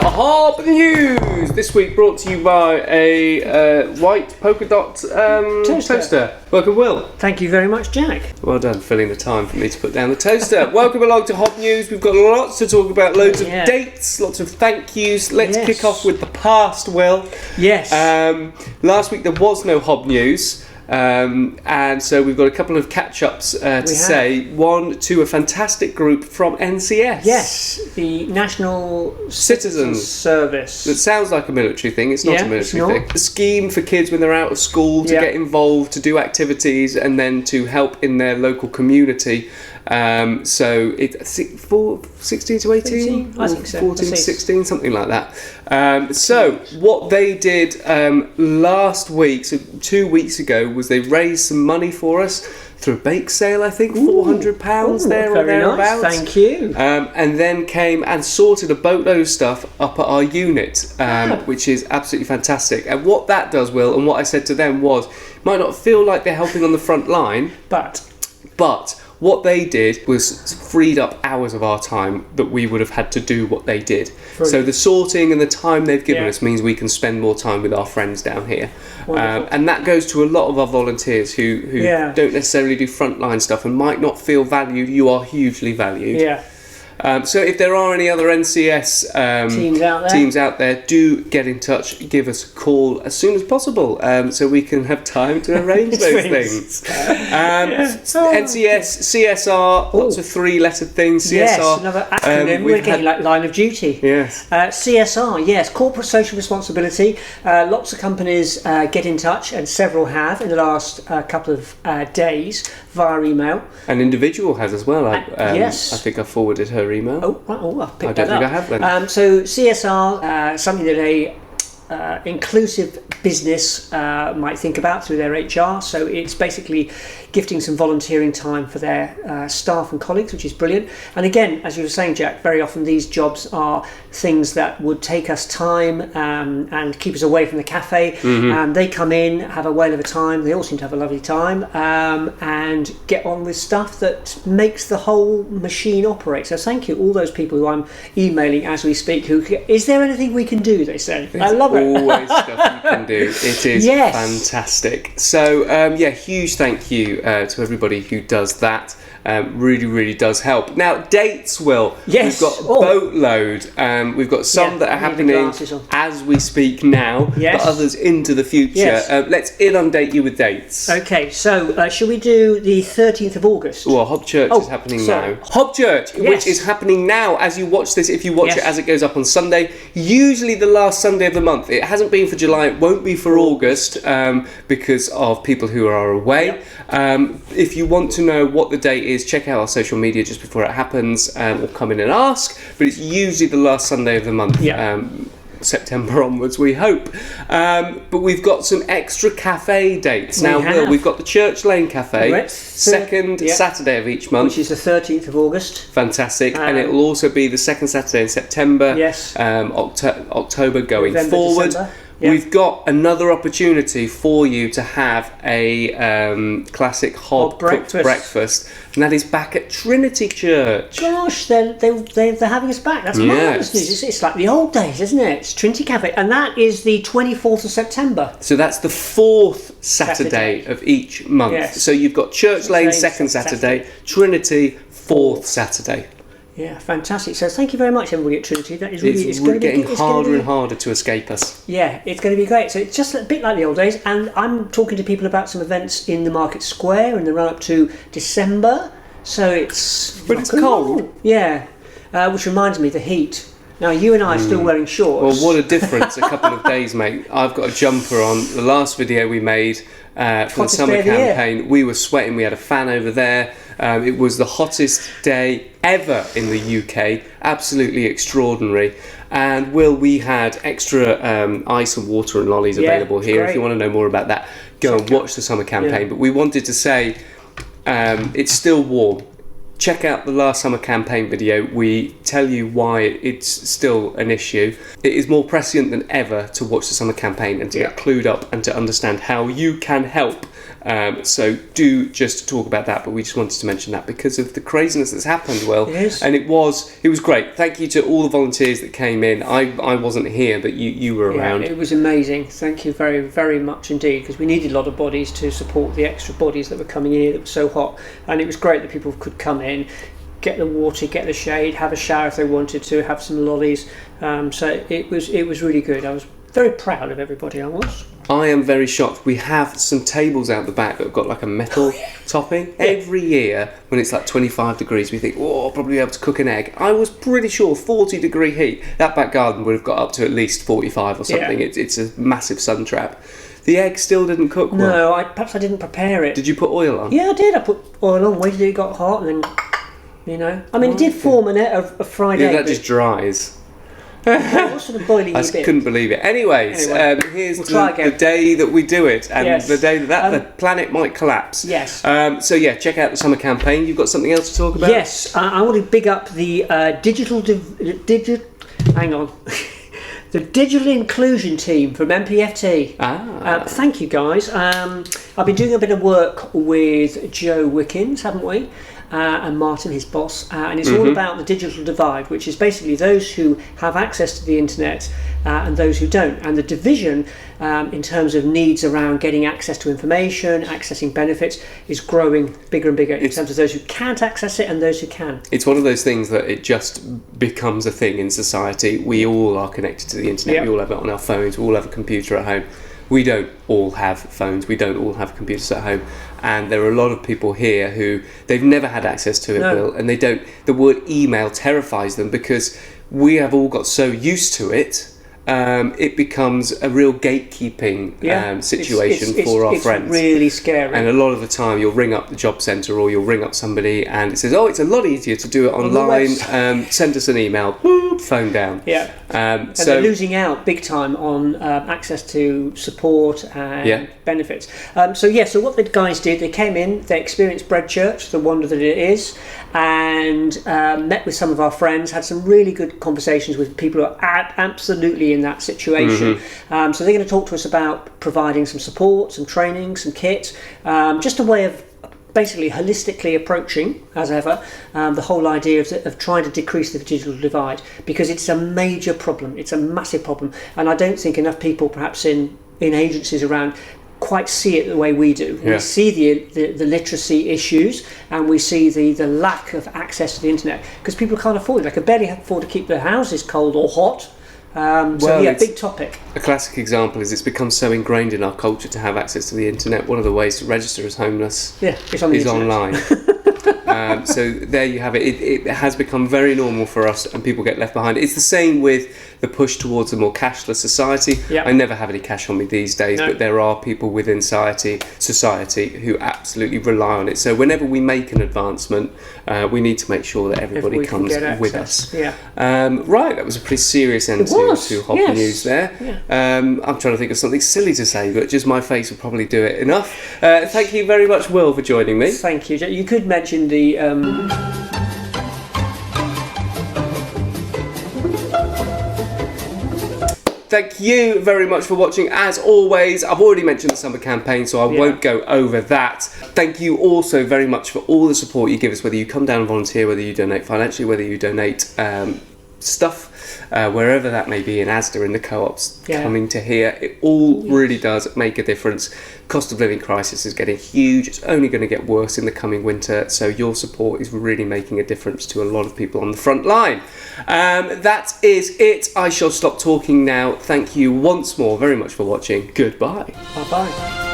HoBNews! This week brought to you by a white polka dot toaster. Welcome, Will. Thank you very much, Jack. Well done, filling the time for me to put down the toaster. Welcome along to HoBNews. We've got lots to talk about, loads of dates, lots of thank yous. Let's kick off with the past, Will. Yes. Last week there was no HoBNews. And so we've got a couple of catch-ups to say. One to a fantastic group from NCS. Yes, the National Citizens Service. It sounds like a military thing. It's not a military thing. A scheme for kids when they're out of school to get involved, to do activities, and then to help in their local community. So it's 16 to 18? I think so. 14 to 16, something like that. So what they did last week, so 2 weeks ago, was they raised some money for us through a bake sale, I think, £400 there or thereabouts. Nice. Thank you. And then came and sorted a boatload of stuff up at our unit, which is absolutely fantastic. And what that does, Will, and what I said to them was, might not feel like they're helping on the front line, but what they did was freed up hours of our time that we would have had to do what they did. Brilliant. So the sorting and the time they've given us means we can spend more time with our friends down here. And that goes to a lot of our volunteers who don't necessarily do frontline stuff and might not feel valued. You are hugely valued. Yeah. So if there are any other NCS teams out there, do get in touch, give us a call as soon as possible so we can have time to arrange those things. NCS, CSR, lots of three-lettered things. CSR, yes, another acronym. We're getting like line of duty. Yes. CSR, yes, corporate social responsibility. Lots of companies get in touch, and several have in the last couple of days via email. An individual has as well. Yes. I think I forwarded her email. I've picked that up. I don't think I have then. So CSR, something that a inclusive business might think about through their HR. So it's basically gifting some volunteering time for their staff and colleagues, which is brilliant. And again, as you were saying, Jack, very often these jobs are things that would take us time and keep us away from the cafe. They come in, have a whale of a time. They all seem to have a lovely time and get on with stuff that makes the whole machine operate. So thank you, all those people who I'm emailing as we speak. Is there anything we can do, they say. I love it. Always stuff you can do. It is fantastic. So huge thank you to everybody who does that. Really, really does help. Now, dates, Will. Yes. We've got a boatload. We've got some that are happening as we speak now, but others into the future. Yes. Let's inundate you with dates. Okay, so should we do the 13th of August? Well, Hob Church is happening now. Hob Church, which is happening now as you watch this, if you watch it as it goes up on Sunday, usually the last Sunday of the month. It hasn't been for July, it won't be for August because of people who are away. If you want to know what the date is, check out our social media just before it happens or come in and ask, but it's usually the last Sunday of the month. September onwards, we hope. But we've got some extra cafe dates. Now, Will, we've got the Church Lane Cafe, second Saturday of each month. Which is the 13th of August. Fantastic. And it will also be the second Saturday in September, October going forward. December. We've got another opportunity for you to have a classic Hob breakfast, and that is back at Trinity Church. Gosh, they're having us back. That's marvellous news. It's like the old days, isn't it? It's Trinity Cafe, and that is the 24th of September. So that's the fourth Saturday of each month. Yes. So you've got Church Lane second Saturday, Trinity fourth Saturday. Yeah, fantastic. So thank you very much, everybody at Trinity. That is really, it's getting harder and harder to escape us. Yeah, it's going to be great. So it's just a bit like the old days, and I'm talking to people about some events in the Market Square in the run up to December. So it's cold. Yeah, which reminds me, the heat. Now you and I are still wearing shorts. Well, what a difference a couple of days make. I've got a jumper on. The last video we made for the summer campaign, we were sweating. We had a fan over there. It was the hottest day ever in the UK. Absolutely extraordinary. And we had extra ice and water and lollies available here. Great. If you want to know more about that, go and watch the summer campaign. But we wanted to say it's still warm. Check out the last summer campaign video. We tell you why it's still an issue. It is more prescient than ever to watch the summer campaign and to get clued up and to understand how you can help So do just talk about that, but we just wanted to mention that because of the craziness that's happened, Will. Yes. And it was great. Thank you to all the volunteers that came in. I wasn't here, but you were around. It was amazing. Thank you very, very much indeed, because we needed a lot of bodies to support the extra bodies that were coming in here that were so hot. And it was great that people could come in, get the water, get the shade, have a shower if they wanted to, have some lollies. So it was really good. I was very proud of everybody. I am very shocked. We have some tables out the back that have got like a metal topping. Yeah. Every year when it's like 25 degrees, we think, I'll probably be able to cook an egg. I was pretty sure 40 degree heat. That back garden would have got up to at least 45 or something. Yeah. It's a massive sun trap. The egg still didn't cook well. No, perhaps I didn't prepare it. Did you put oil on? Yeah, I did. I put oil on, waited till it got hot, and then, it did form a fried egg. That just dries. What sort of boiling I couldn't believe it. Anyways, here's the day that we do it, and the day that the planet might collapse. Yes. So check out the summer campaign. You've got something else to talk about? Yes, I want to big up the the digital inclusion team from MPFT. Thank you guys. I've been doing a bit of work with Joe Wickens, haven't we? And Martin, his boss, and it's all about the digital divide, which is basically those who have access to the internet and those who don't, and the division in terms of needs around getting access to information, accessing benefits, is growing bigger and bigger in terms of those who can't access it and those who can. It's one of those things that it just becomes a thing in society. We all are connected to the internet. We all have it on our phones. We all have a computer at home. We don't all have phones, we don't all have computers at home, and there are a lot of people here who they've never had access to it, Bill, and they don't. The word email terrifies them because we have all got so used to it. It becomes a real gatekeeping situation for our friends. It's really scary. And a lot of the time you'll ring up the job centre or you'll ring up somebody and it says, it's a lot easier to do it online. Send us an email. Boop, phone down. Yeah. And they're losing out big time on access to support and benefits. So what the guys did, they came in, they experienced Bread Church, the wonder that it is, and met with some of our friends, had some really good conversations with people who are absolutely in that situation. So they're going to talk to us about providing some support, some training, some kit, just a way of basically holistically approaching, as ever, the whole idea of trying to decrease the digital divide, because it's a major problem. It's a massive problem, and I don't think enough people perhaps in agencies around quite see it the way we do. We see the literacy issues, and we see the lack of access to the internet because people can't afford it. They can barely afford to keep their houses cold or hot. Big topic. A classic example is it's become so ingrained in our culture to have access to the internet. One of the ways to register as homeless is online. So there you have it. It has become very normal for us, and people get left behind. It's the same with the push towards a more cashless society. I never have any cash on me these days, but there are people within society who absolutely rely on it. So whenever we make an advancement, we need to make sure that everybody comes with us. Right, that was a pretty serious end to HoBNews there. I'm trying to think of something silly to say, but just my face will probably do it enough. Thank you very much, Will, for joining me. Thank you. You could mention the Thank you very much for watching. As always, I've already mentioned the summer campaign, so I won't go over that. Thank you also very much for all the support you give us, whether you come down and volunteer, whether you donate financially, whether you donate stuff, wherever that may be, in Asda, in the co-ops, coming to here. It all really does make a difference. Cost of living crisis is getting huge. It's only going to get worse in the coming winter, so your support is really making a difference to a lot of people on the front line. That is it. I shall stop talking now. Thank you once more very much for watching. Goodbye. Bye-bye.